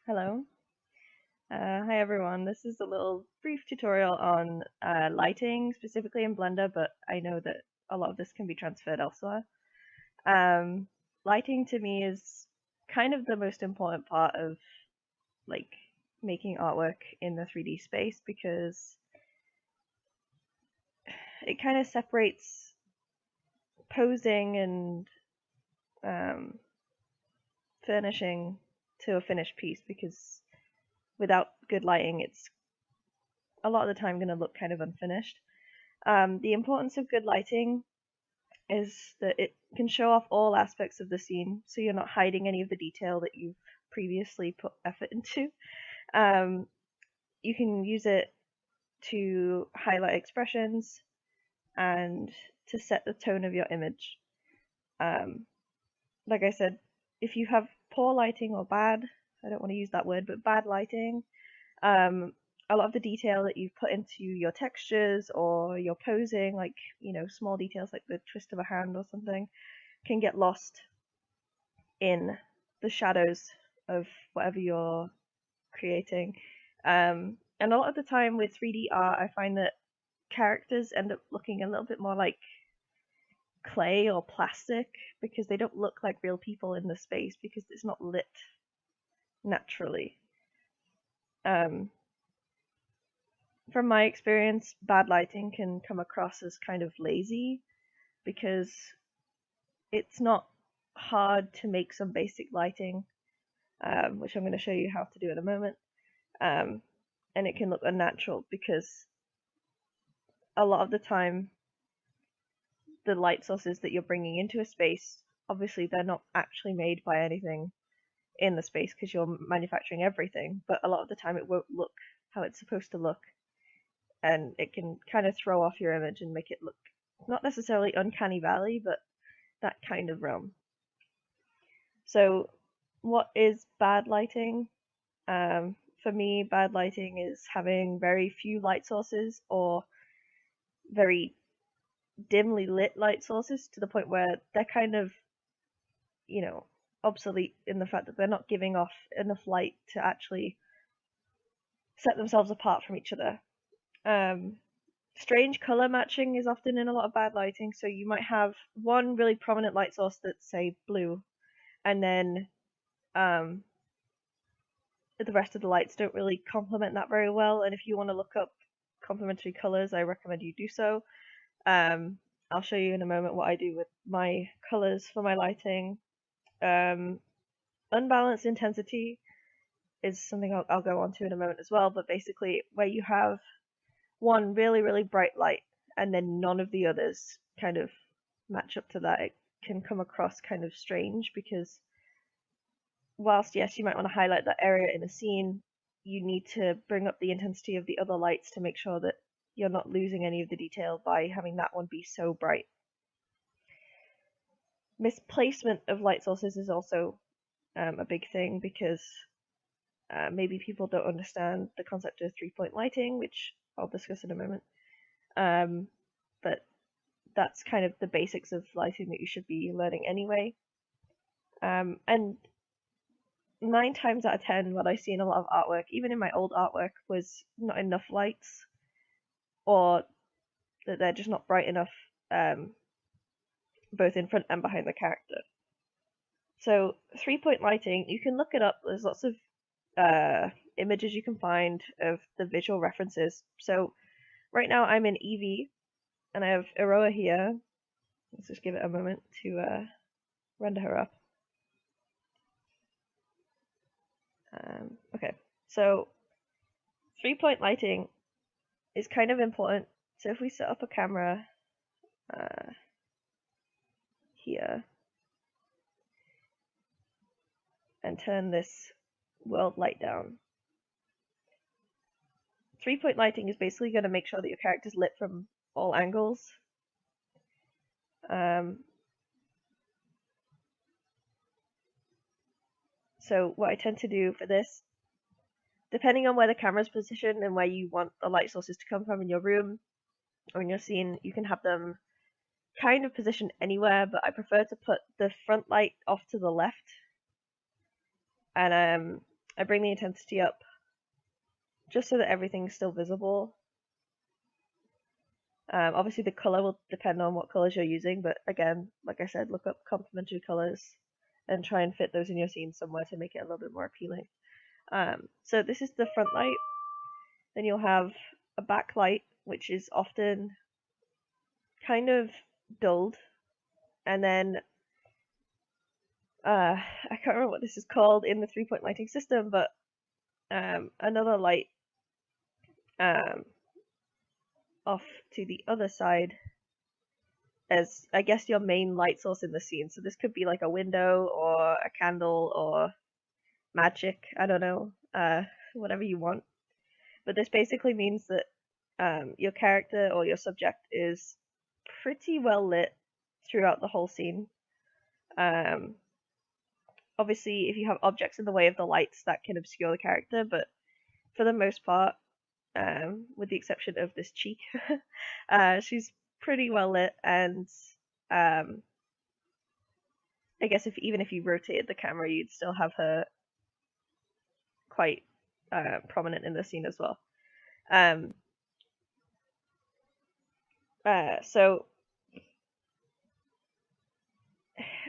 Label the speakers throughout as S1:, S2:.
S1: Hello. Hi everyone. This is a little brief tutorial on lighting, specifically in Blender, but I know that a lot of this can be transferred elsewhere. Um, Lighting to me is kind of the most important part of like making artwork in the 3D space because it kind of separates posing and um, furnishing to a finished piece because without good lighting, it's a lot of the time going to look kind of unfinished. The importance of good lighting is that it can show off all aspects of the scene, so you're not hiding any of the detail that you've previously put effort into. Um, you can use it to highlight expressions and to set the tone of your image. Um, like I said, if you have poor lighting or bad, I don't want to use that word, but bad lighting, um, a lot of the detail that you've put into your textures or your posing, like, small details like the twist of a hand or something, can get lost in the shadows of whatever you're creating. And a lot of the time with 3D art, I find that characters end up looking a little bit more like clay or plastic because they don't look like real people in the space because it's not lit naturally. Um, from my experience, bad lighting can come across as kind of lazy because it's not hard to make some basic lighting, which I'm going to show you how to do in a moment. Um, and it can look unnatural because a lot of the time the light sources that you're bringing into a space, obviously they're not actually made by anything in the space because you're manufacturing everything, but a lot of the time it won't look how it's supposed to look, and it can kind of throw off your image and make it look not necessarily uncanny valley, but that kind of realm. So what is bad lighting? For me, bad lighting is having very few light sources or very dimly lit light sources to the point where they're kind of, you know, obsolete in the fact that they're not giving off enough light to actually set themselves apart from each other. Um, Strange color matching is often in a lot of bad lighting, so you might have one really prominent light source that's, say, blue, and then um, the rest of the lights don't really complement that very well. And if you want to look up complementary colors, I recommend you do so. Um, I'll show you in a moment what I do with my colors for my lighting. Um, Unbalanced intensity is something I'll go on to in a moment as well, but basically where you have one really, really bright light and then none of the others kind of match up to that, it can come across kind of strange because whilst, yes, you might want to highlight that area in a scene, you need to bring up the intensity of the other lights to make sure that you're not losing any of the detail by having that one be so bright. Misplacement of light sources is also a big thing because maybe people don't understand the concept of 3-point lighting, which I'll discuss in a moment. But that's kind of the basics of lighting that you should be learning anyway. And 9 times out of 10, what I see in a lot of artwork, even in my old artwork, was not enough lights, or that they're just not bright enough, both in front and behind the character. So 3-point lighting, you can look it up. There's lots of images you can find of the visual references. So right now I'm in Eevee, and I have Aroa here. Let's just give it a moment to render her up. Okay, so 3-point lighting is kind of important. So if we set up a camera here and turn this world light down, 3-point lighting is basically going to make sure that your character's lit from all angles. So what I tend to do for this, depending on where the camera's positioned and where you want the light sources to come from in your room or in your scene, you can have them kind of positioned anywhere, but I prefer to put the front light off to the left and I bring the intensity up just so that everything's still visible. Obviously the color will depend on what colors you're using, but again, like I said, look up complementary colors and try and fit those in your scene somewhere to make it a little bit more appealing. So this is the front light. Then you'll have a backlight, which is often kind of dulled, and then I can't remember what this is called in the 3-point lighting system, but another light off to the other side as, I guess, your main light source in the scene. So this could be like a window or a candle or magic, I don't know, whatever you want. But this basically means that your character or your subject is pretty well lit throughout the whole scene. Obviously, if you have objects in the way of the lights, that can obscure the character, but for the most part, with the exception of this cheek, she's pretty well lit, and I guess even if you rotated the camera, you'd still have her quite prominent in the scene as well. So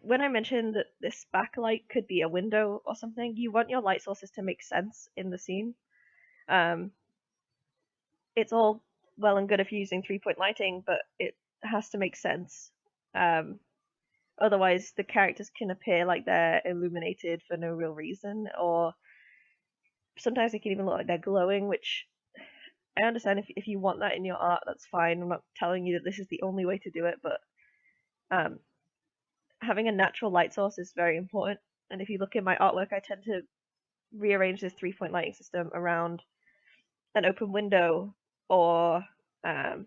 S1: when I mentioned that this backlight could be a window or something, you want your light sources to make sense in the scene. It's all well and good if you're using 3-point lighting, but it has to make sense. Otherwise, the characters can appear like they're illuminated for no real reason, or sometimes they can even look like they're glowing, which I understand if you want that in your art, that's fine. I'm not telling you that this is the only way to do it, but having a natural light source is very important. And if you look at my artwork, I tend to rearrange this 3-point lighting system around an open window or, well,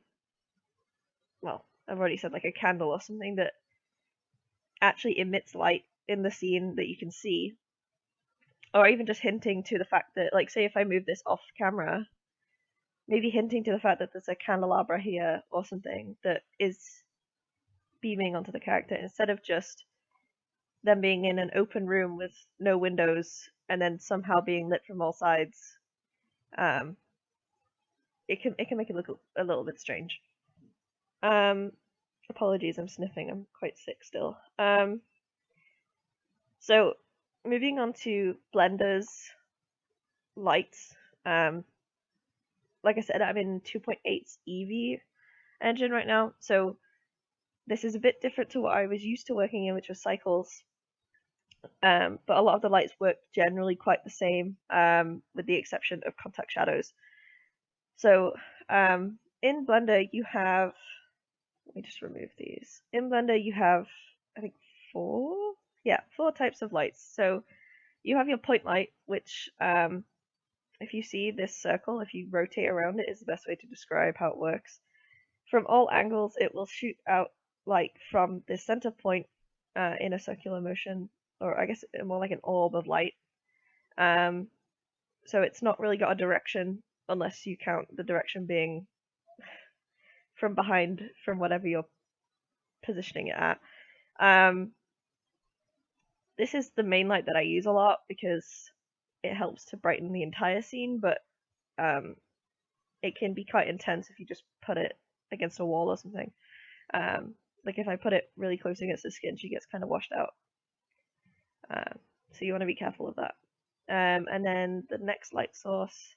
S1: I've already said like a candle or something that actually emits light in the scene that you can see. Or even just hinting to the fact that, like, say if I move this off camera, maybe hinting to the fact that there's a candelabra here or something that is beaming onto the character instead of just them being in an open room with no windows and then somehow being lit from all sides. It can make it look a little bit strange. Apologies, I'm sniffing. I'm quite sick still. So moving on to Blender's lights. Like I said, I'm in 2.8's Eevee engine right now, so this is a bit different to what I was used to working in, which was cycles. But a lot of the lights work generally quite the same, with the exception of contact shadows. So in Blender you have, let me just remove these. In Blender you have, I think, four types of lights. So you have your point light, which if you see this circle, if you rotate around it, is the best way to describe how it works. From all angles, it will shoot out light from the center point in a circular motion, or I guess more like an orb of light. So it's not really got a direction, unless you count the direction being from behind, from whatever you're positioning it at. This is the main light that I use a lot because it helps to brighten the entire scene, but it can be quite intense if you just put it against a wall or something. Like if I put it really close against the skin, she gets kind of washed out. So you want to be careful of that. And then the next light source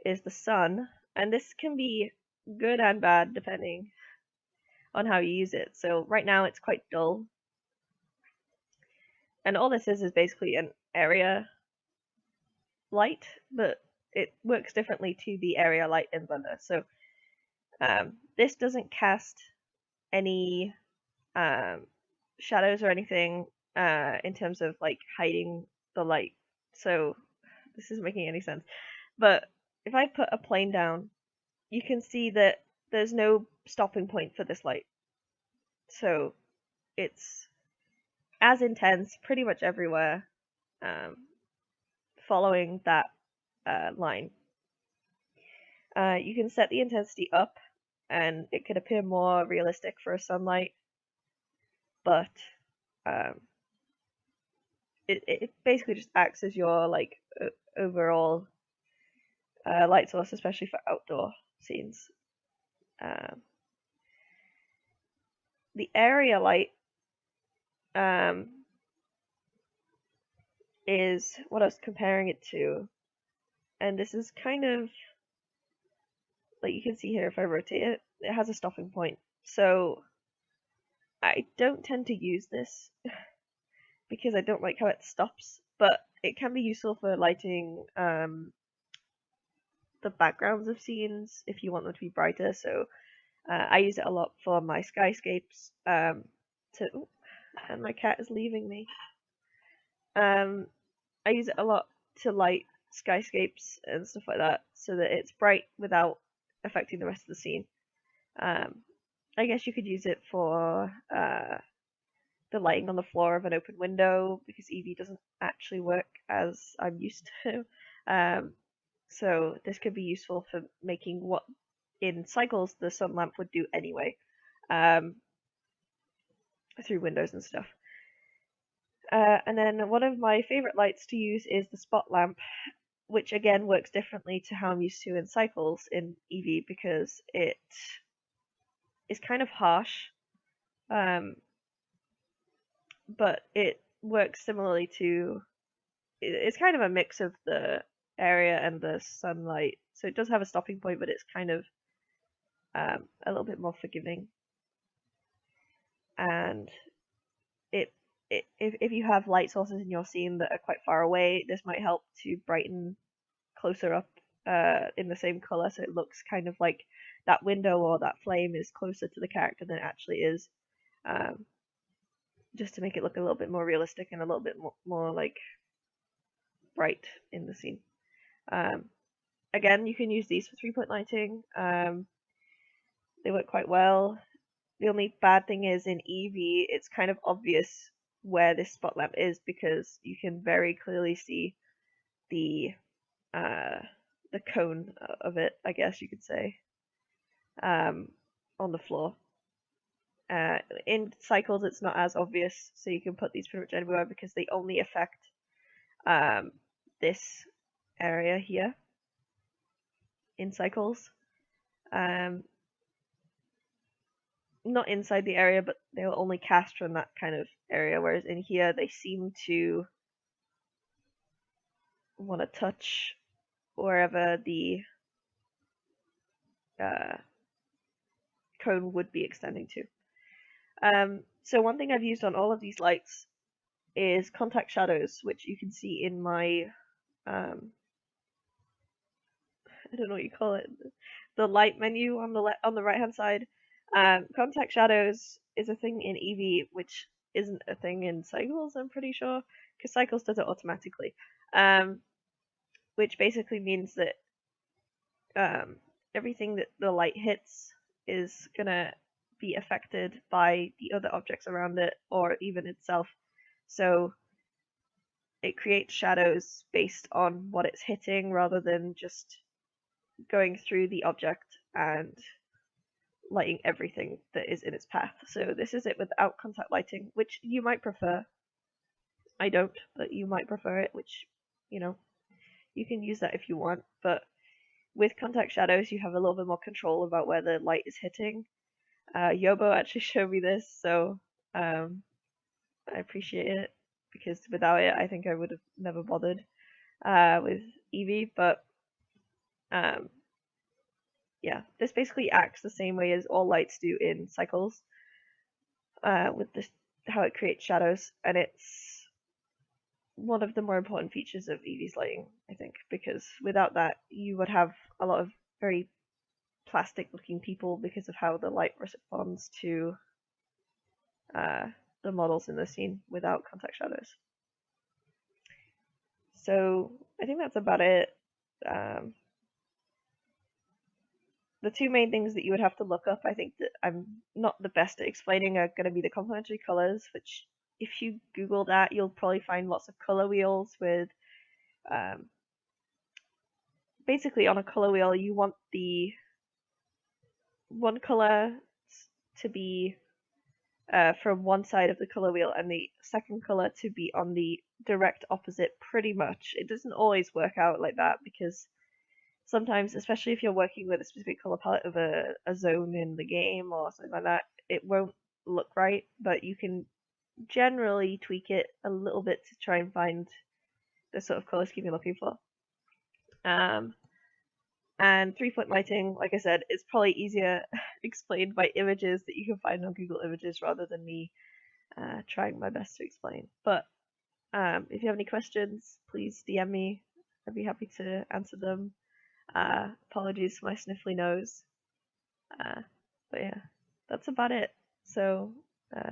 S1: is the sun, and this can be good and bad depending on how you use it. So right now it's quite dull, and all this is basically an area light, but it works differently to the area light in Blender. So this doesn't cast any shadows or anything in terms of like hiding the light. So this isn't making any sense. But if I put a plane down, you can see that there's no stopping point for this light. So it's as intense pretty much everywhere, following that line. You can set the intensity up, and it could appear more realistic for a sunlight, but it basically just acts as your like overall light source, especially for outdoor scenes. Um, the area light um, is what I was comparing it to, and this is kind of like you can see here if I rotate it, it has a stopping point. So I don't tend to use this because I don't like how it stops, but it can be useful for lighting the backgrounds of scenes if you want them to be brighter. So I use it a lot for my skyscapes. And my cat is leaving me. I use it a lot to light skyscapes and stuff like that, so that it's bright without affecting the rest of the scene. I guess you could use it for the lighting on the floor of an open window because Eevee doesn't actually work as I'm used to. So this could be useful for making what in cycles the sun lamp would do anyway, through windows and stuff. And then one of my favorite lights to use is the spot lamp, which again works differently to how I'm used to in cycles in Eevee because it is kind of harsh, but it works similarly to. It's kind of a mix of the area and the sunlight, so it does have a stopping point, but it's kind of a little bit more forgiving. And if you have light sources in your scene that are quite far away, this might help to brighten closer up in the same color, so it looks kind of like that window or that flame is closer to the character than it actually is, just to make it look a little bit more realistic and a little bit more like bright in the scene. Again, you can use these for 3-point lighting. They work quite well. The only bad thing is in Eevee, it's kind of obvious where this spot lamp is because you can very clearly see the cone of it, I guess you could say, on the floor. In cycles, it's not as obvious, so you can put these pretty much anywhere because they only affect this area here in cycles. Not inside the area, but they'll only cast from that kind of area, whereas in here they seem to want to touch wherever the cone would be extending to. So one thing I've used on all of these lights is contact shadows, which you can see in my I don't know what you call it, the light menu on the right hand side. Contact shadows is a thing in Eevee, which isn't a thing in Cycles, I'm pretty sure, because Cycles does it automatically. Which basically means that everything that the light hits is gonna be affected by the other objects around it, or even itself. So it creates shadows based on what it's hitting, rather than just going through the object and lighting everything that is in its path. So this is it without contact lighting, which you might prefer. I don't, but you might prefer it, which, you can use that if you want. But with contact shadows, you have a little bit more control about where the light is hitting. Yobo actually showed me this, so I appreciate it, because without it, I think I would have never bothered with Eevee. But yeah, this basically acts the same way as all lights do in Cycles, with this how it creates shadows, and it's one of the more important features of Eevee's lighting, I think, because without that, you would have a lot of very plastic-looking people because of how the light responds to the models in the scene without contact shadows. So I think that's about it. The two main things that you would have to look up, I think that I'm not the best at explaining, are going to be the complementary colors, which if you Google that, you'll probably find lots of color wheels with, basically on a color wheel, you want the one color to be from one side of the color wheel and the second color to be on the direct opposite pretty much. It doesn't always work out like that because sometimes, especially if you're working with a specific color palette of a zone in the game or something like that, it won't look right, but you can generally tweak it a little bit to try and find the sort of color scheme you're looking for. Um, and 3-point lighting, like I said, is probably easier explained by images that you can find on Google Images rather than me trying my best to explain. But if you have any questions, please DM me. I'd be happy to answer them. Apologies for my sniffly nose. But yeah, that's about it. So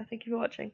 S1: thank you for watching.